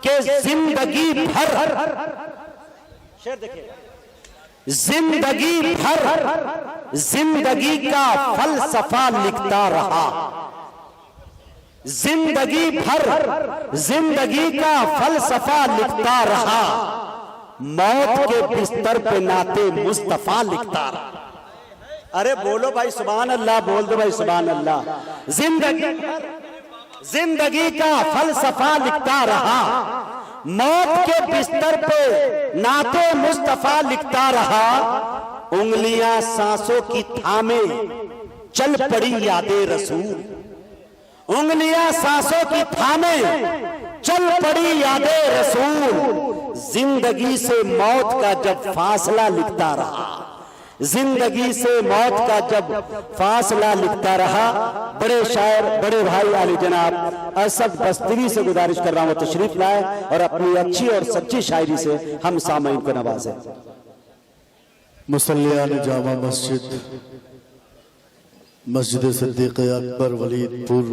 कि जिंदगी भर, शेर देखिए, जिंदगी भर जिंदगी का फलसफा लिखता रहा, जिंदगी भर जिंदगी का फलसफा लिखता रहा, मौत के बिस्तर पे नाते मुस्तफा लिखता रहा। अरे बोलो भाई सुभान अल्लाह, बोल दो भाई सुभान अल्लाह। जिंदगी का फलसफा लिखता रहा, मौत के बिस्तर पे नाते मुस्तफा लिखता रहा, उंगलियां सांसों की थामे चल पड़ी यादे रसूल, उंगलियां सांसों की थामे चल पड़ी यादे रसूल, जिंदगी से मौत का जब फासला लिखता रहा, जिंदगी से मौत का जब फासला लिखता रहा। बड़े शायर बड़े भाई आली जनाब असद बस्तरी से गुजारिश कर रहा हूं तशरीफ लाए और अपनी अच्छी और सच्ची शायरी से हम सामईन को नवाजें। मुसल्लियान जामा मस्जिद, मस्जिद सिद्दीक़ अकबर वलीदपुर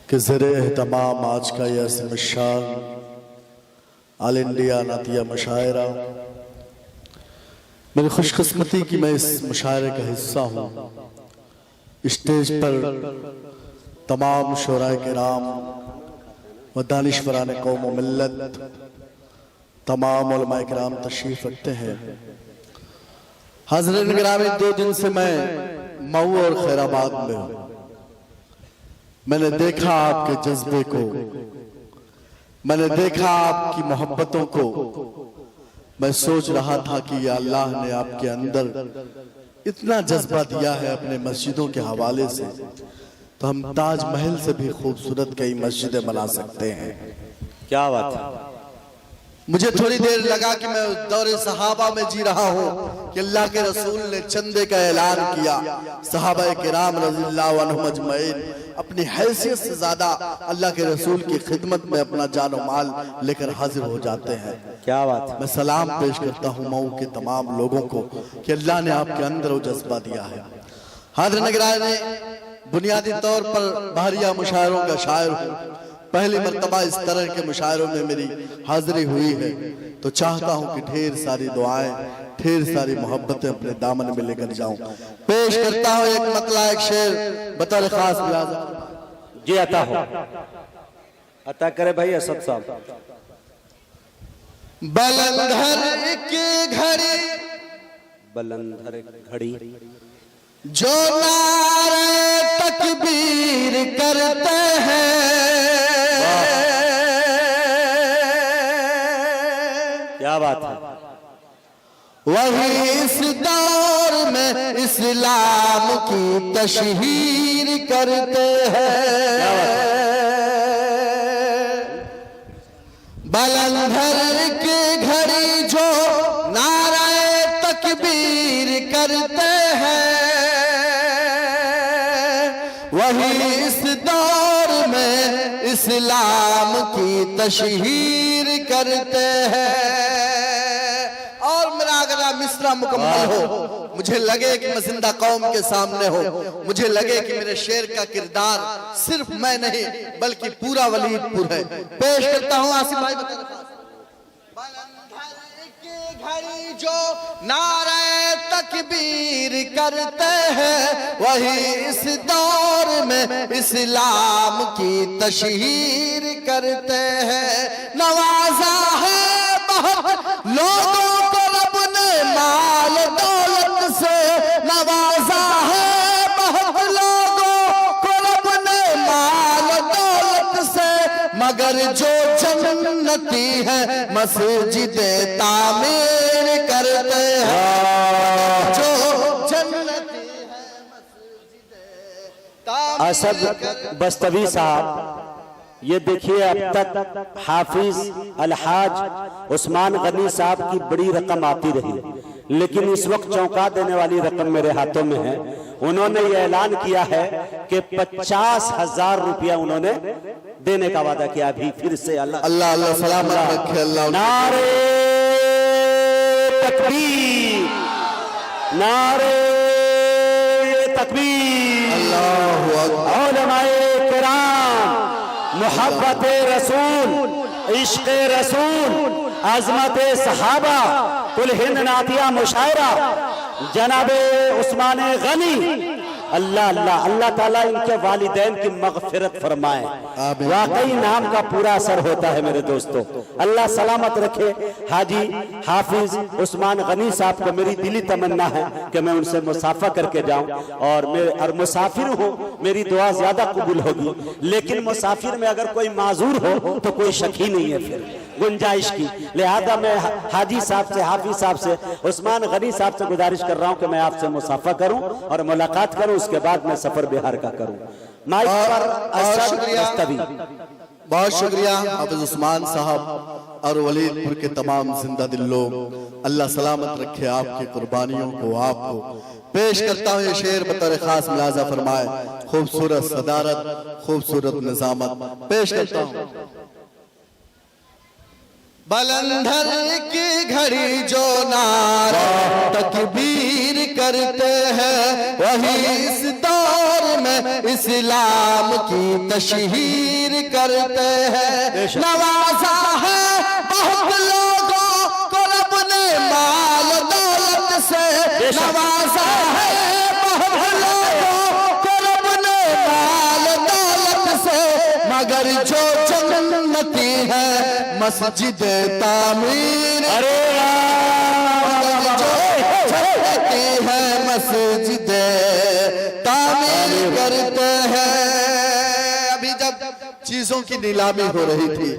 के ज़रिए एहतमाम आज का यह सेमिनार ऑल इंडिया नातिया मुशायरा, मेरी खुशकिस्मती कि मैं इस मुशायरे का हिस्सा हूँ। स्टेज पर तमाम शुराए किराम व दानिश्वरान कौम व मिल्लत, तमाम उलमाए किराम तशरीफ रखते हैं। हाज़रीन गिरामी, 2 दिन से मैं मऊ और खैराबाद में हूँ। मैंने देखा आपके जज्बे को, मैंने देखा आपकी मोहब्बतों को। मैं सोच रहा था कि या अल्लाह ने आपके अंदर इतना जज्बा दिया है अपने मस्जिदों के हवाले से, तो हम ताजमहल से भी खूबसूरत कई मस्जिदें बना सकते हैं। क्या बात है। मुझे थोड़ी देर लगा कि मैं दौरे सहाबा में जी रहा हूँ कि अल्लाह के रसूल ने चंदे का ऐलान किया। सहाबा किराम रज़ियल्लाहु अन्हुम अजमईन अपनी हैसियत से ज्यादा अल्लाह के रसूल की खिदमत में अपना जानो माल लेकर हाजिर हो जाते हैं। क्या बात है। मैं सलाम पेश करता हूँ मऊ के तमाम लोगों को कि अल्लाह ने आपके अंदर वो जज्बा दिया है। हाज़िर निगरान, बुनियादी तौर पर बहरिया मुशायरों का शायर हूँ। पहली मर्तबा इस तरह के मुशायरों में मेरी हाजिरी हुई है, तो चाहता हूँ कि ढेर सारी दुआएं, ढेर सारी मोहब्बतें अपने दामन में लेकर जाऊं। पेश करता हूँ एक मतला, एक शेर बतौर खास मुलाज़ा। जी अता हो, अता करे भाई असद साहब। बलंधर की घड़ी, बलंधर घड़ी जो नारे तकबीर करते हैं, क्या बात है। वही इस दौर में इस्लाम की तशहीर करते हैं। बलंधर की घड़ी जो नारे तकबीर करते हैं, वही इस दौर में इस्लाम की तशहीर करते हैं। और मेरा अगला मिसरा मुकम्मल हो, मुझे लगे कि मैं जिंदा कौम के सामने हो, मुझे लगे कि मेरे शेर का किरदार सिर्फ मैं नहीं बल्कि पूरा वलीदपुर है। पेश करता हूँ आसिफ भाई। घड़ी जो नारे तकबीर करते हैं, वही इस दौर में इस्लाम की तशहीर करते हैं। नवाजा है बहुत लोगों को रब ने माल दौलत से, नवाजा है बहुत लोगों को रब ने माल दौलत से, मगर जो जन्नती है मस्जिद तामीर करते हैं। जो जन्नती है मस्जिद तामीर। असद बस्तवी साहब, ये देखिए अब तक हाफिज अलहाज उस्मान गनी साहब की बड़ी रकम आती रही, लेकिन इस वक्त चौंका देने वाली रकम मेरे हाथों में है। उन्होंने ये ऐलान किया है कि 50,000 रुपया उन्होंने देने का वादा किया। अभी फिर से अल्लाह अल्लाह अल्लाह सलामत रखे। अल्लाह नारे तकबीर, नारे तकबीर, अल्लाहु अकबर। उलमाए किराम मोहब्बत रसूल, इश्क रसूल, अजमत सहाबा, कुल हिंद नातिया मुशायरा, जनाबे उस्मान गनी। अल्लाह अल्लाह अल्लाह ताला इनके वालिदैन की मगफिरत फरमाए। वाकई नाम का पूरा असर होता है मेरे दोस्तों। अल्लाह सलामत रखे हाजी हाफिज उस्मान गनी साहब को। मेरी दिली तमन्ना है कि मैं उनसे मुसाफा करके जाऊं, और मैं मुसाफिर हूं, मेरी दुआ ज्यादा कबूल होगी। लेकिन मुसाफिर में अगर कोई माजूर हो तो कोई शक ही नहीं है फिर गुंजाइश की। लिहाजा मैं हाजी साहब से, हाफिज साहब से, उस्मान गनी साहब से गुजारिश कर रहा हूं कि मैं आपसे मुसाफा करूं और मुलाकात करूं, उसके बाद मैं सफर बिहार का करूं। माइक पर बहुत शुक्रिया हाफिज उस्मान साहब और वलीदपुर के तमाम जिंदा दिल लोग। अल्लाह सलामत रखे आपकी कुर्बानियों को। आपको पेश करता हूँ ये शेर बतौर खास मुलाजा फरमाए। खूबसूरत सदारत, खूबसूरत निजामत पेश करता हूँ। बलंधर की घड़ी जो नारा तकबीर करते हैं, वही इस दौर में इस्लाम की तशहीर करते हैं। नवाजा है बहुत लोगों को रब ने माल दौलत से, नवाजा है बहुत लोगों को रब ने माल दौलत से, मगर जो जन्नती है मस्जिद तामीर, अरे है मस्जिद तामीर करते हैं। अभी जब चीजों की नीलामी हो रही थी,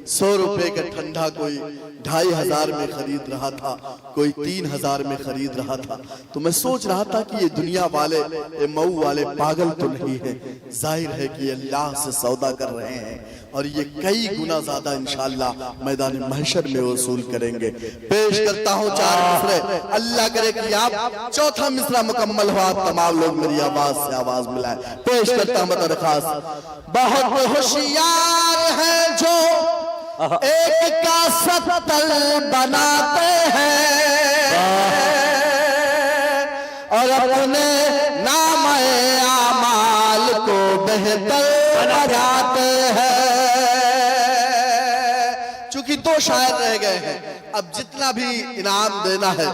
100 रुपए का ठंडा कोई 2500 में खरीद रहा था, कोई 3000 में खरीद रहा था। तो मैं सोच रहा था कि ये दुनिया वाले, ये मऊ वाले पागल तो नहीं है। जाहिर है कि ये अल्लाह से सौदा कर रहे हैं और ये कई गुना ज्यादा इंशाअल्लाह मैदान महशर में वसूल करेंगे। पेश करता हूँ 4 मिसरे। अल्लाह करे कि आप चौथा मिसरा मुकम्मल हो, आप तमाम लोग मेरी आवाज से आवाज मिलाए। पेश करता हूँ बतौर खास। बहुत होशियार है जो एक का 70 बनाते हैं और अपने नाम-ए आमाल को बेहतर बनाते हैं। चूंकि 2 शायर रह गए हैं, अब जितना भी इनाम देना है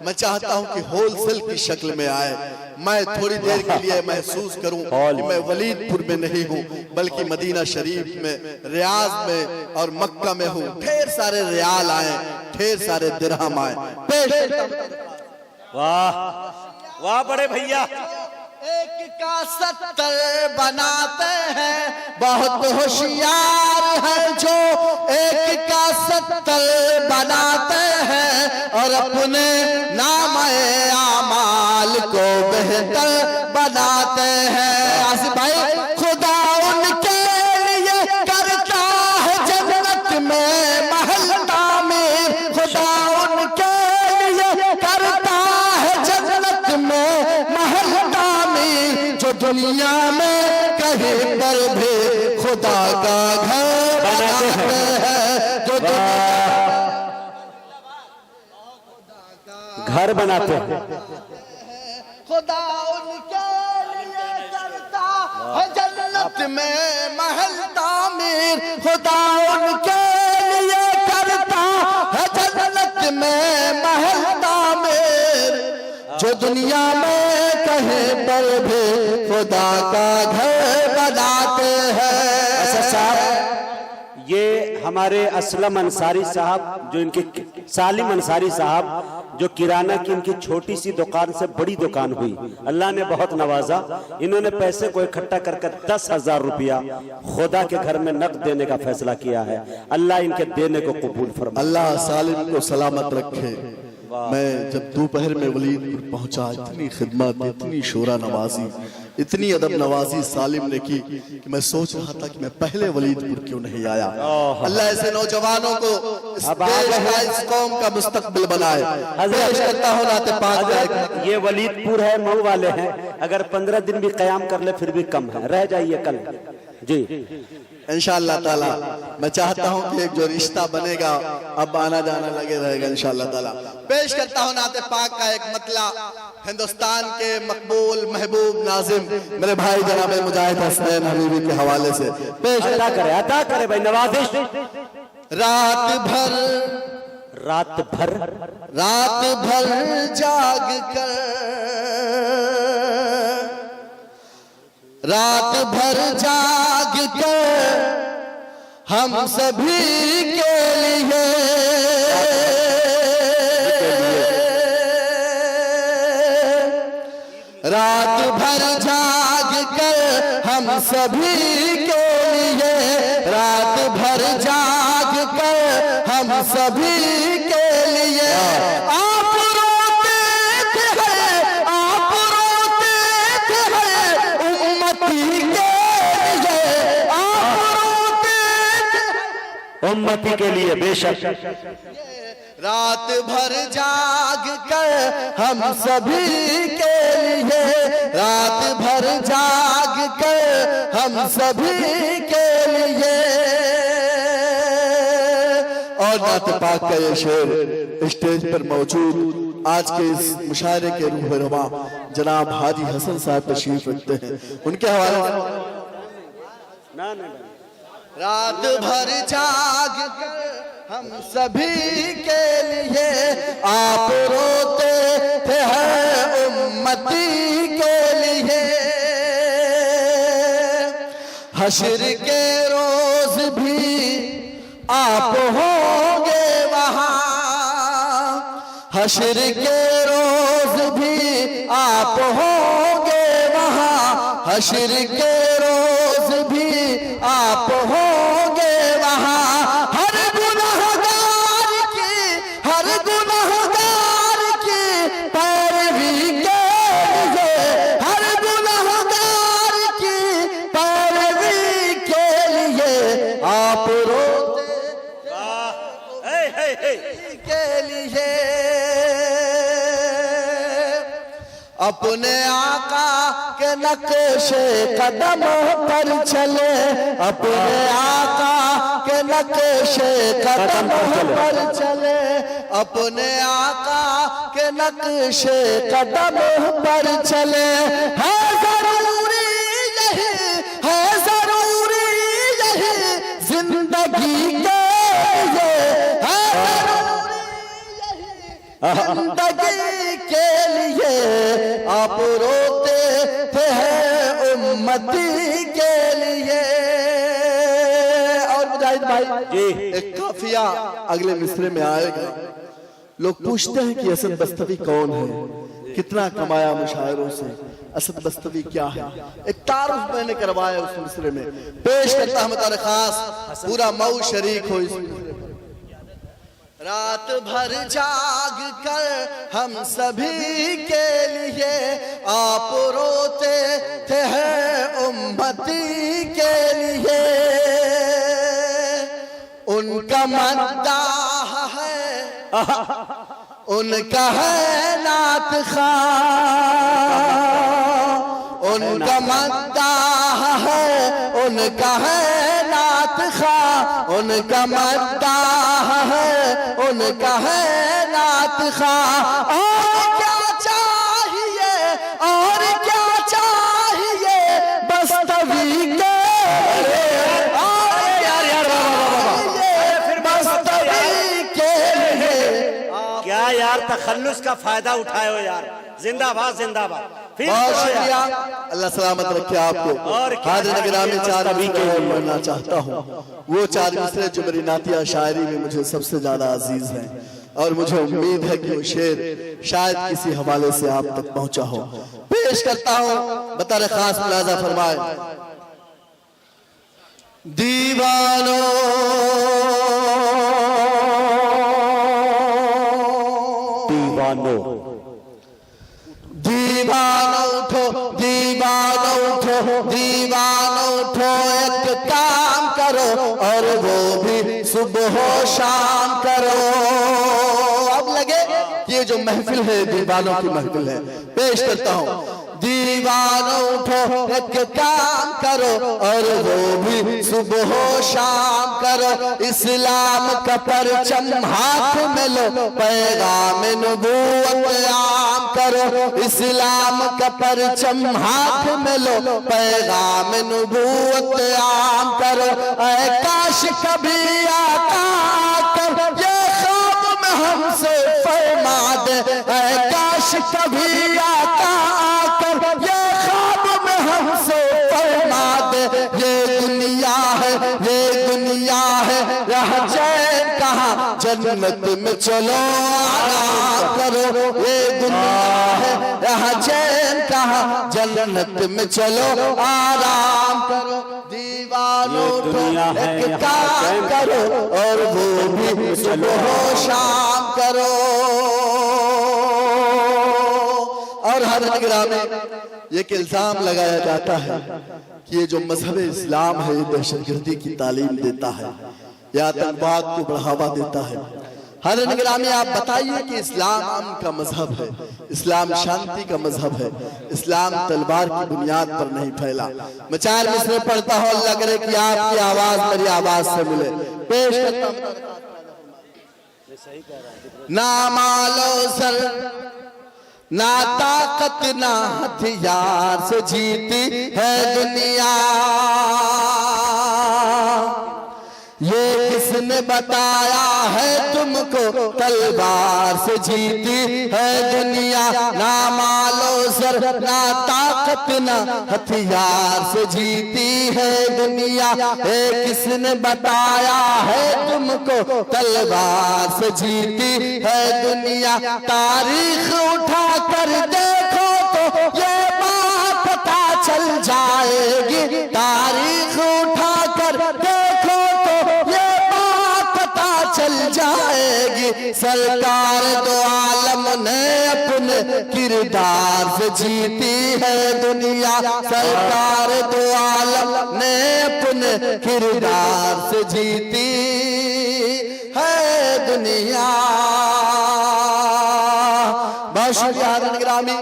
मैं चाहता हूं कि होलसेल की शक्ल में आए। मैं थोड़ी देर के लिए महसूस करूं कि मैं वलीदपुर में नहीं हूं, बल्कि मदीना शरीफ में, रियाज में और मक्का में हूं। ढेर सारे रियाल आए, ढेर सारे दिरहम आए। वाह वाह बड़े भैया। एक का 70 बनाते हैं, बहुत होशियार है जो एक का 70 बनाते हैं और अपने नाम-ए आमाल को बेहतर बनाते हैं। आसिफ भाई, खुदा उनके लिए करता है जन्नत में महल तामीर, खुदा उनके लिए करता है जन्नत में महल तामीर, जो दुनिया में कहीं पर भी खुदा का घर बनाते हैं, जो घर बनाते हैं। खुदा उनके लिए करता है जन्नत में महल तामीर, खुदा उनके लिए करता है जन्नत में महल तामीर, जो दुनिया में कहीं पर भी खुदा का घर बनाते हैं। ये हमारे असलम अंसारी साहब, जो इनके सालिम अंसारी साहब, जो किराना की इनकी छोटी सी दुकान से बड़ी दुकान हुई, अल्लाह ने बहुत नवाजा। इन्होंने पैसे को इकट्ठा करके 10,000 रुपया खुदा के घर में नकद देने का फैसला किया है। अल्लाह इनके देने को कबूल फरमाए। अल्लाह सालिम को सलामत रखे। मैं जब दोपहर में वलीदपुर पहुंचा, इतनी खिदमत, इतनी शोरा नवाजी, इतनी अदब नवाजी सालिम ने की कि मैं सोच रहा था कि मैं पहले वलीदपुर क्यों नहीं आया। अल्लाह ऐसे नौजवानों को इस देश का, इस कौम का मुस्तकबिल बनाए। पेश करता हूं नाते पाक। ये वलीदपुर है, मऊ वाले हैं। अगर 15 दिन भी कयाम कर ले फिर भी कम है। रह जाइए कल जी इंशाअल्लाह ताला। मैं चाहता हूं कि एक जो रिश्ता बनेगा अब आना जाना लगे रहेगा इंशाअल्लाह ताला। पेश करता हूं नाते पाक का एक मतला। हिंदुस्तान के मकबूल महबूब नाजिम मेरे भाई जनाब मुजाहिद हसनैन हबीबी के हवाले से पेश अदा करे भाई नवाजिश। रात भर जाग कर, रात भर जाग कर हम सभी के लिए रात भर जाग कर हम सभी के लिए, रात भर जाग कर हम सभी के लिए। आप रोते थे, आप रोते थे उम्मती के लिए, आप रोते थे उम्मती के लिए बेशक। रात भर जाग कर हम सभी के लिए, रात भर जाग कर हम सभी के लिए। और नात पाक का ये शेर स्टेज पर मौजूद आज के इस मुशायरे के रूह रवा जनाब हाजी हसन साहब तशरीफ रखते हैं, उनके हवाले। रात भर जाग कर हम सभी के लिए, आप रोते थे हर उम्मती के लिए। हश्र के रोज भी आप होंगे वहां, हश्र के रोज भी आप होंगे वहां, हश्र के रोज भी आप होंगे वहां। हर गुनहगार की पैरवी के लिए, हर गुनहगार की पैरवी के लिए आप रोते के लिए। अपने आका के नक्शे कदम पर चले, अपने आका के नक्शे कदम पर चले, अपने आका के नक्शे कदम पर चले। है जरूरी यही, है जरूरी यही जिंदगी के लिए, है जरूरी यही जिंदगी के लिए। आप रोते थे उम्मती के लिए। और मुजाहिद भाई एक काफिया अगले मिसरे में आएगा। लोग पूछते हैं कि असद बस्तवी कौन है, कितना कमाया मुशायरों से, असद बस्तवी क्या है। एक तारुफ मैंने करवाया उस मिसरे में, पेश करता हूं तारे खास, पूरा मऊ शरीक हो इस मिसरे में। रात भर जाग कर हम सभी के लिए, आप रोते थे उम्मती के लिए। उनका मद्दाह है, उनका है नात खां, उनका मद्दाह है, उनका है नात खां, उनका मद्दाह है, उनका है नात खां। और क्या चाहिए, और क्या चाहिए बस्तवी के, और क्या चाहिए बस्तवी के लिए। क्या यार तखल्लुस का फायदा उठाए हो यार, जिंदाबाद जिंदाबाद। बहुत शुक्रिया, अल्लाह सलामत रखे आपको। हाजिर निगरानी चार मिसरे पढ़ना चाहता हूँ, वो चार मिसरे जो मेरी नातिया शायरी में मुझे सबसे ज्यादा अजीज हैं, और मुझे उम्मीद है कि वो शेर शायद किसी हवाले से आप तक पहुंचा हो। पेश करता हूँ, बतौर खास मुलाजा फरमाए। दीवानो दीवानो दीवानो उठो, दीवानो उठो, दीवानो उठो, एक काम करो और वो भी सुबह शाम करो। अब लगे ये जो महफिल है दीवानों की महफिल है, पेश करता हूँ। दीवानों उठो एक काम करो और वो भी सुबह शाम करो। इस्लाम का परचम हाथ में लो, पैगाम नबूवत आम करो। इस्लाम का परचम हाथ में लो, पैगाम नबूवत आम करो। ऐ काश कभी आका आकर ये ख्वाब में हमसे फरमा दे। ऐ काश कभी आका आकर ये ख्वाब में हमसे फरमा दे। ये दुनिया है, ये दुनिया है, रह चैन कहाँ, जन्नत में चलो आराम करो। ये दुनिया है, रह चैन कहाँ, जन्नत में चलो आराम करो। दीवानों को एक काम करो और वो भी सुबह शाम करो। और हर निगराह में एक इल्जाम लगाया जाता है कि ये जो मजहब इस्लाम है ये दहशतगर्दी की तालीम देता है, या आतंकवाद को बढ़ावा देता है। हर निगराह में आप बताइए कि इस्लाम अमन का मजहब है, इस्लाम शांति का मजहब है, इस्लाम तलवार की बुनियाद पर नहीं फैला। मैं 4 मिसरे पढ़ता हूँ, अल्लाह करे कि आपकी आवाज मेरी आवाज से मिले। पेश करता हूं। ना मालो सर ना ताकत ना हथियार से जीती है दुनिया। ये किसने बताया है तुमको, तलवार से जीती है दुनिया। ना मालो सर ना ताकत ना हथियार से जीती है दुनिया। ये किसने बताया है तुमको, तलवार से जीती है दुनिया। तारीख उठा कर देखो तो ये बात पता चल जाएगी। तारीख उठा कर देखो तो ये बात पता चल जाएगी। सरकार दो आलम ने अपने किरदार से जीती है दुनिया। सरकार दो आलम ने अपने किरदार से जीती है दुनिया। ग्रामी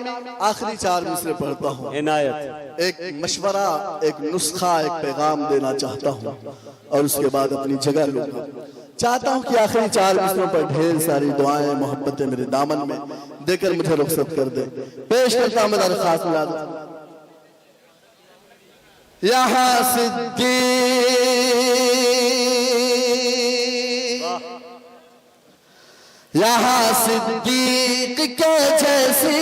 आखिरी 4 मिसरे पढ़ता हूँ। एक मशवरा, एक नुस्खा, एक पैगाम देना चाहता हूँ और उसके बाद अपनी जगह लूंगा। चाहता हूँ कि आखिरी 4 मिसरों पर ढेर सारी दुआएं मोहब्बतें मेरे दामन में देकर मुझे रुखसत कर दे। पेश करता हूँ मेरा खास मिलाद। यहाँ यहाँ सिद्दीक के जैसी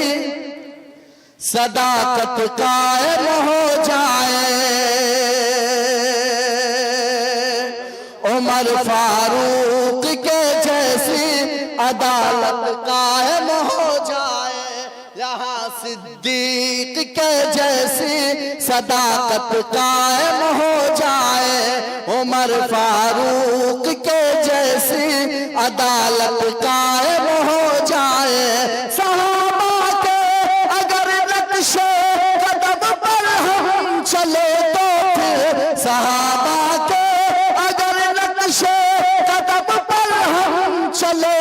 सदाकत कायम हो जाए। उमर फारूक के जैसी अदालत कायम हो जाए। यहाँ सिद्दीक के जैसी सदाकत कायम हो जाए। उमर फारूक के जैसी अदालत कायम हो जाए। सहाबा के अगर नक्शे कदम पर हम चले तो फिर, सहाबा के अगर नक्शे कदम पर हम चले